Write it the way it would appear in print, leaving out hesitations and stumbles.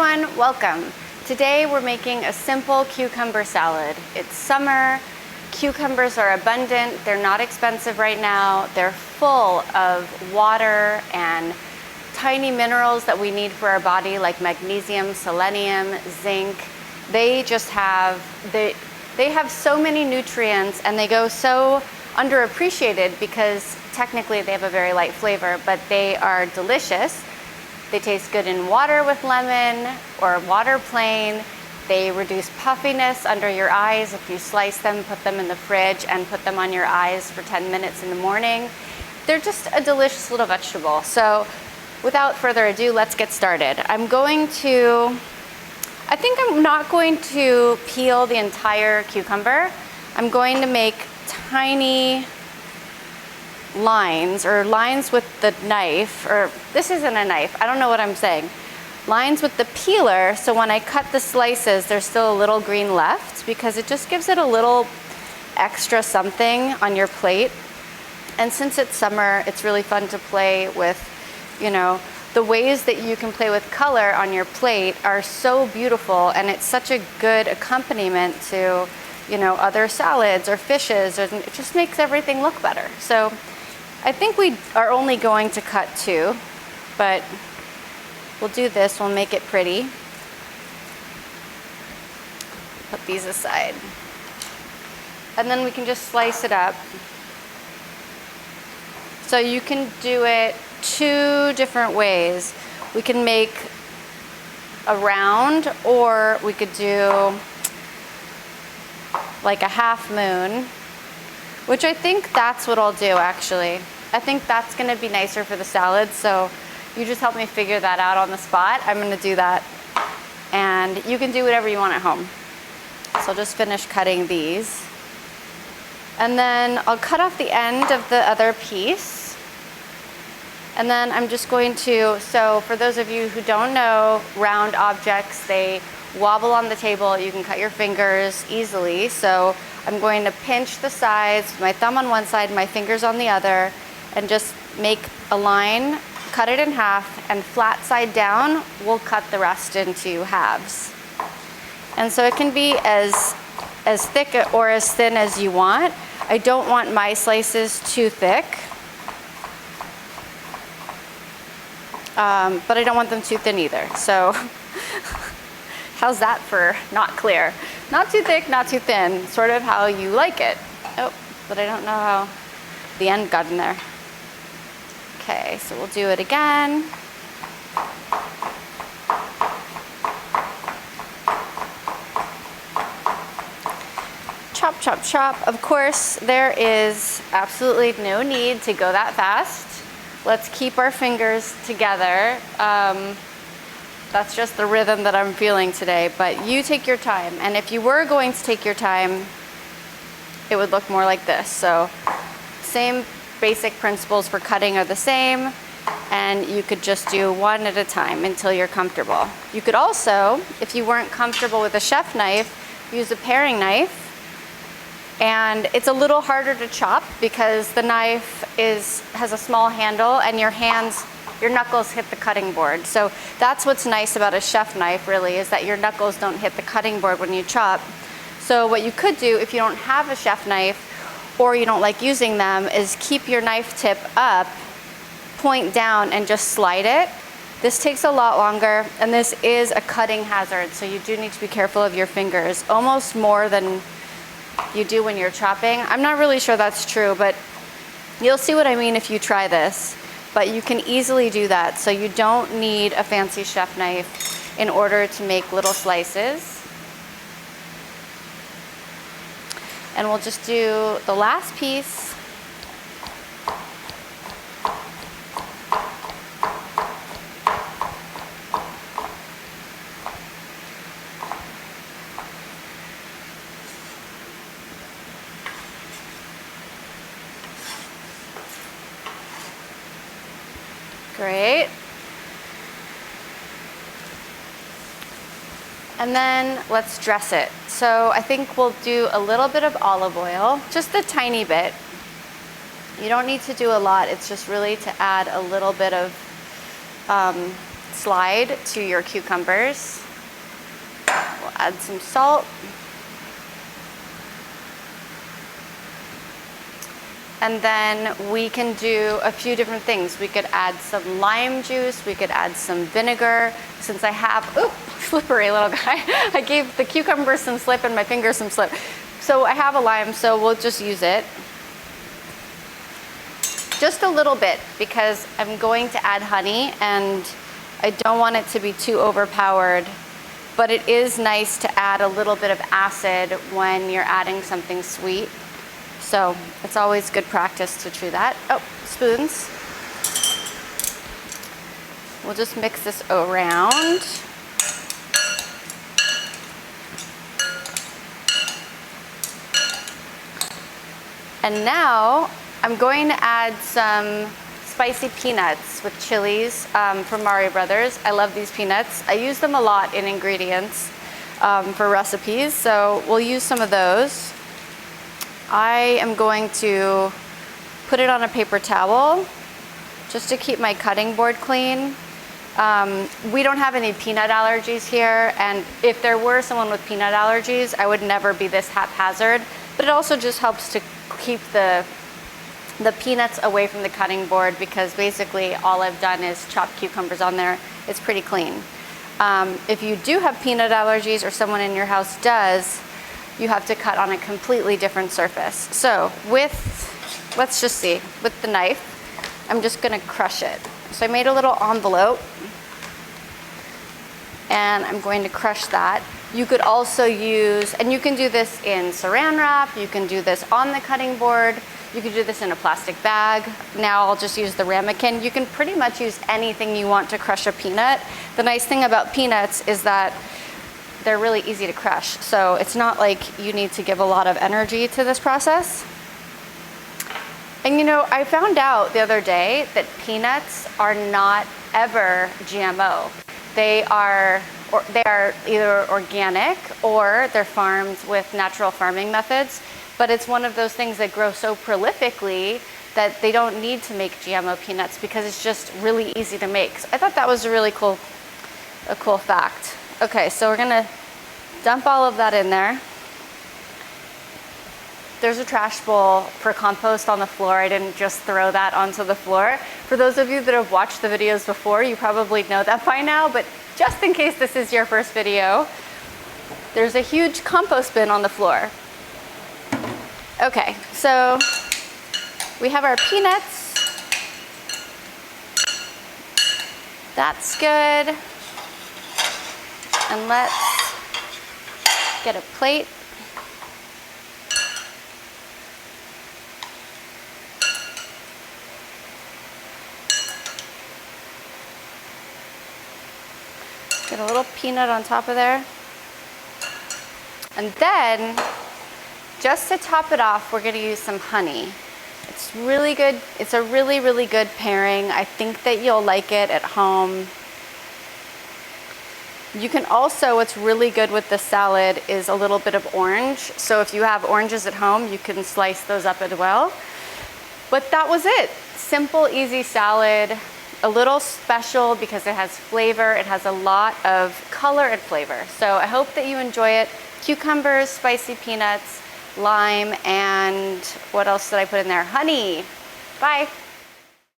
everyone, welcome. Today we're making a simple cucumber salad. It's summer, cucumbers are abundant, they're not expensive right now, they're full of water and tiny minerals that we need for our body like magnesium, selenium, zinc. They have so many nutrients and they go so underappreciated because technically they have a very light flavor, but they are delicious. They taste good in water with lemon or water plain. They reduce puffiness under your eyes if you slice them, put them in the fridge, and put them on your eyes for 10 minutes in the morning. They're just a delicious little vegetable. So without further ado, let's get started. I think I'm not going to peel the entire cucumber. I'm going to make tiny lines with the knife, or this isn't a knife, I don't know what I'm saying. Lines with the peeler, so when I cut the slices, there's still a little green left because it just gives it a little extra something on your plate. And since it's summer, it's really fun to play with, the ways that you can play with color on your plate are so beautiful, and it's such a good accompaniment to, other salads or fishes, and it just makes everything look better. So I think we are only going to cut 2, but we'll do this, we'll make it pretty. Put these aside. And then we can just slice it up. So you can do it 2 different ways. We can make a round, or we could do like a half moon, which I think that's what I'll do actually. I think that's gonna be nicer for the salad, so you just help me figure that out on the spot. I'm gonna do that, and you can do whatever you want at home. So I'll just finish cutting these. And then I'll cut off the end of the other piece. And then I'm just going to, so for those of you who don't know, round objects, they wobble on the table. You can cut your fingers easily. So I'm going to pinch the sides, my thumb on one side, my fingers on the other, and just make a line, cut it in half, and flat side down, we'll cut the rest into halves. And so it can be as thick or as thin as you want. I don't want my slices too thick, but I don't want them too thin either. So how's that for not clear? Not too thick, not too thin, sort of how you like it. Oh, but I don't know how the end got in there. Okay, so we'll do it again. Chop, chop, chop. Of course, there is absolutely no need to go that fast. Let's keep our fingers together. That's just the rhythm that I'm feeling today, but you take your time. And if you were going to take your time, it would look more like this. So same basic principles for cutting are the same, and you could just do one at a time until you're comfortable. You could also, if you weren't comfortable with a chef knife, use a paring knife. And it's a little harder to chop because the knife has a small handle and your knuckles hit the cutting board. So that's what's nice about a chef knife really, is that your knuckles don't hit the cutting board when you chop. So what you could do if you don't have a chef knife or you don't like using them is keep your knife tip up, point down, and just slide it. This takes a lot longer, and this is a cutting hazard, so you do need to be careful of your fingers, almost more than you do when you're chopping. I'm not really sure that's true, but you'll see what I mean if you try this. But you can easily do that, so you don't need a fancy chef knife in order to make little slices. And we'll just do the last piece. Great. And then let's dress it. So I think we'll do a little bit of olive oil, just a tiny bit. You don't need to do a lot. It's just really to add a little bit of slide to your cucumbers. We'll add some salt. And then we can do a few different things. We could add some lime juice. We could add some vinegar. Since I have, ooh, slippery little guy. I gave the cucumber some slip and my fingers some slip. So I have a lime, so we'll just use it. Just a little bit, because I'm going to add honey and I don't want it to be too overpowered. But it is nice to add a little bit of acid when you're adding something sweet. So it's always good practice to do that. Oh, spoons. We'll just mix this around. And now I'm going to add some spicy peanuts with chilies from Mario Brothers. I love these peanuts. I use them a lot in ingredients for recipes, so we'll use some of those. I am going to put it on a paper towel just to keep my cutting board clean. We don't have any peanut allergies here, and if there were someone with peanut allergies, I would never be this haphazard, but it also just helps to keep the peanuts away from the cutting board, because basically all I've done is chop cucumbers on there. It's pretty clean. If you do have peanut allergies, or someone in your house does, you have to cut on a completely different surface. So let's just see, with the knife, I'm just gonna crush it. So I made a little envelope and I'm going to crush that. You could also use, and you can do this in saran wrap, you can do this on the cutting board, you could do this in a plastic bag. Now I'll just use the ramekin. You can pretty much use anything you want to crush a peanut. The nice thing about peanuts is that they're really easy to crush. So it's not like you need to give a lot of energy to this process. And you know, I found out the other day that peanuts are not ever GMO. They are either organic or they're farmed with natural farming methods, but it's one of those things that grow so prolifically that they don't need to make GMO peanuts, because it's just really easy to make. So I thought that was a cool fact. Okay, so we're gonna dump all of that in there. There's a trash bowl for compost on the floor. I didn't just throw that onto the floor. For those of you that have watched the videos before, you probably know that by now, but just in case this is your first video, there's a huge compost bin on the floor. Okay, so we have our peanuts. That's good. And let's get a plate. Get a little peanut on top of there. And then, just to top it off, we're gonna use some honey. It's really good. It's a really, really good pairing. I think that you'll like it at home. You can also, what's really good with the salad is a little bit of orange. So if you have oranges at home, you can slice those up as well. But that was it. Simple, easy salad. A little special because it has flavor. It has a lot of color and flavor. So I hope that you enjoy it. Cucumbers, spicy peanuts, lime, and what else did I put in there? Honey. Bye.